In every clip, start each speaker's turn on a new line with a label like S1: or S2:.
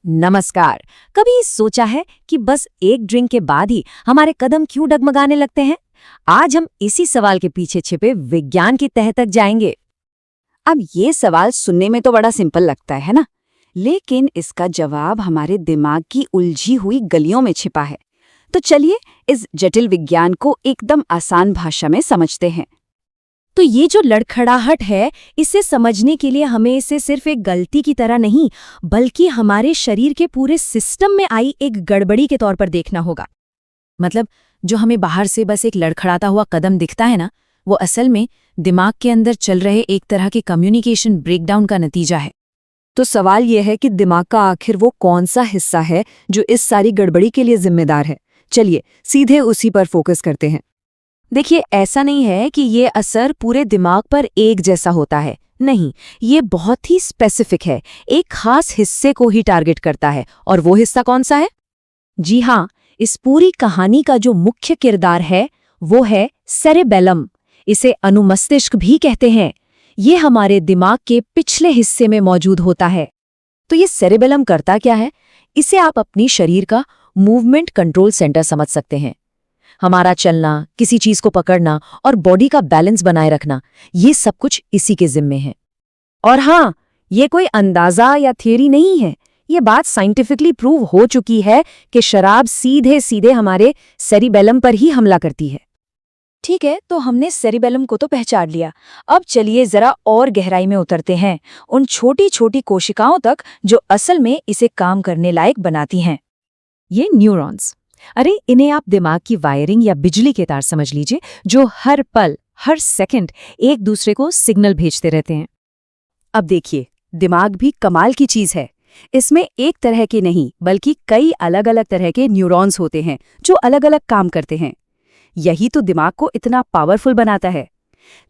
S1: नमस्कार। कभी सोचा है कि बस एक ड्रिंक के बाद ही हमारे कदम क्यों डगमगाने लगते हैं? आज हम इसी सवाल के पीछे छिपे विज्ञान की तह तक जाएंगे।
S2: अब ये सवाल सुनने में तो बड़ा सिंपल लगता है ना? लेकिन इसका जवाब हमारे दिमाग की उलझी हुई गलियों में छिपा है। तो चलिए इस जटिल विज्ञान को एकदम आसान भाषा में समझते हैं।
S1: तो ये जो लड़खड़ाहट है, इसे समझने के लिए हमें इसे सिर्फ एक गलती की तरह नहीं, बल्कि हमारे शरीर के पूरे सिस्टम में आई एक गड़बड़ी के तौर पर देखना होगा। मतलब जो हमें बाहर से बस एक लड़खड़ाता हुआ कदम दिखता है ना, वो असल में दिमाग के अंदर चल रहे एक तरह के कम्युनिकेशन ब्रेकडाउन का नतीजा है।
S2: तो सवाल यह है कि दिमाग का आखिर वो कौन सा हिस्सा है जो इस सारी गड़बड़ी के लिए जिम्मेदार है। चलिए सीधे उसी पर फोकस करते हैं।
S1: देखिए, ऐसा नहीं है कि ये असर पूरे दिमाग पर एक जैसा होता है। नहीं, ये बहुत ही स्पेसिफिक है, एक खास हिस्से को ही टारगेट करता है। और वो हिस्सा कौन सा है? जी हाँ, इस पूरी कहानी का जो मुख्य किरदार है वो है सेरेबेलम। इसे अनुमस्तिष्क भी कहते हैं। ये हमारे दिमाग के पिछले हिस्से में मौजूद होता है। तो ये सेरेबेलम करता क्या है? इसे आप अपनी शरीर का मूवमेंट कंट्रोल सेंटर समझ सकते हैं। हमारा चलना, किसी चीज को पकड़ना और बॉडी का बैलेंस बनाए रखना, ये सब कुछ इसी के जिम्मे है। और हाँ, ये कोई अंदाजा या थियरी नहीं है। ये बात साइंटिफिकली प्रूव हो चुकी है कि शराब सीधे सीधे हमारे सेरिबेलम पर ही हमला करती है।
S2: ठीक है, तो हमने सेरिबेलम को तो पहचान लिया। अब चलिए जरा और गहराई में उतरते हैं, उन छोटी छोटी कोशिकाओं तक जो असल में इसे काम करने लायक बनाती हैं।
S1: ये न्यूरॉन्स, अरे इन्हें आप दिमाग की वायरिंग या बिजली के तार समझ लीजिए, जो हर पल हर सेकंड एक दूसरे को सिग्नल भेजते रहते हैं।
S2: अब देखिए, दिमाग भी कमाल की चीज है। इसमें एक तरह के नहीं बल्कि कई अलग अलग तरह के न्यूरॉन्स होते हैं जो अलग अलग काम करते हैं। यही तो दिमाग को इतना पावरफुल बनाता है।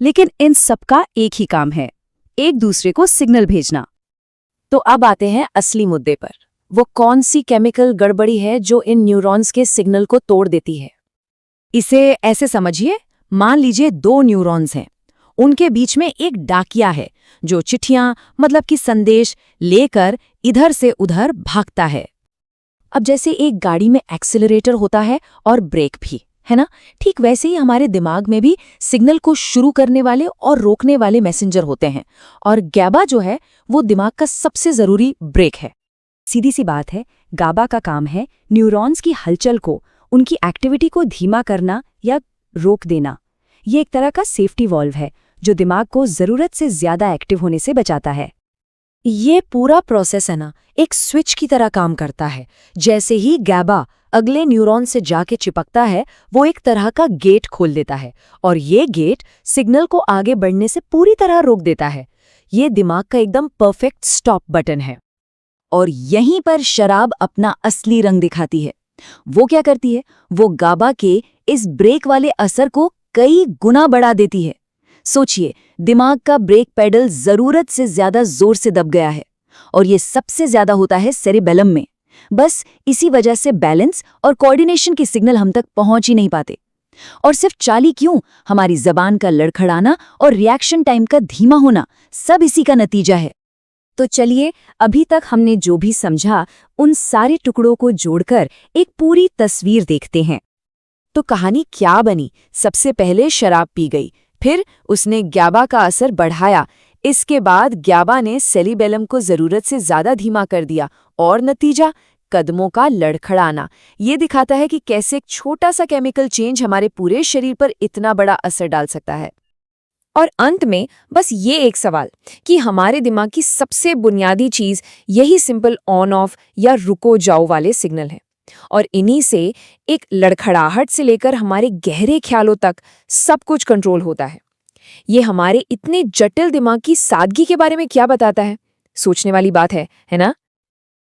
S2: लेकिन इन सबका एक ही काम है, एक दूसरे को सिग्नल भेजना।
S1: तो अब आते हैं असली मुद्दे पर। वो कौन सी केमिकल गड़बड़ी है जो इन न्यूरॉन्स के सिग्नल को तोड़ देती है? इसे ऐसे समझिए, मान लीजिए दो न्यूरॉन्स हैं। उनके बीच में एक डाकिया है जो चिट्ठियां, मतलब कि संदेश लेकर इधर से उधर भागता है। अब जैसे एक गाड़ी में एक्सीलरेटर होता है और ब्रेक भी, है ना? ठीक वैसे ही हमारे दिमाग में भी सिग्नल को शुरू करने वाले और रोकने वाले मैसेंजर होते हैं। और गैबा जो है वो दिमाग का सबसे जरूरी ब्रेक है।
S2: सीधी सी बात है, गाबा का काम है न्यूरॉन्स की हलचल को, उनकी एक्टिविटी को धीमा करना या रोक देना। ये एक तरह का सेफ्टी वॉल्व है जो दिमाग को जरूरत से ज्यादा एक्टिव होने से बचाता है।
S1: ये पूरा प्रोसेस है ना, एक स्विच की तरह काम करता है। जैसे ही गैबा अगले न्यूरॉन से जाके चिपकता है, वो एक तरह का गेट खोल देता है और ये गेट सिग्नल को आगे बढ़ने से पूरी तरह रोक देता है। ये दिमाग का एकदम परफेक्ट स्टॉप बटन है।
S2: और यहीं पर शराब अपना असली रंग दिखाती है। वो क्या करती है? वो गाबा के इस ब्रेक वाले असर को कई गुना बढ़ा देती है। सोचिए, दिमाग का ब्रेक पेडल जरूरत से ज्यादा जोर से दब गया है और ये सबसे ज्यादा होता है सेरिबेलम में। बस इसी वजह से बैलेंस और कोऑर्डिनेशन के सिग्नल हम तक पहुंच ही नहीं पाते। और सिर्फ चाली क्यों, हमारी जबान का लड़खड़ाना और रिएक्शन टाइम का धीमा होना सब इसी का नतीजा है। तो चलिए, अभी तक हमने जो भी समझा, उन सारे टुकड़ों को जोड़कर एक पूरी तस्वीर देखते हैं।
S1: तो कहानी क्या बनी? सबसे पहले शराब पी गई, फिर उसने ग्याबा का असर बढ़ाया। इसके बाद ग्याबा ने सेरिबेलम को जरूरत से ज्यादा धीमा कर दिया और नतीजा कदमों का लड़खड़ाना। ये दिखाता है कि कैसे एक छोटा सा केमिकल चेंज हमारे पूरे शरीर पर इतना बड़ा असर डाल सकता है। और अंत में बस ये एक सवाल कि हमारे दिमाग की सबसे बुनियादी चीज यही सिंपल ऑन ऑफ या रुको जाओ वाले सिग्नल है। और इन्हीं से एक लड़खड़ाहट से लेकर हमारे गहरे ख्यालों तक सब कुछ कंट्रोल होता है। ये हमारे इतने जटिल दिमाग की सादगी के बारे में क्या बताता है? सोचने वाली बात है ना?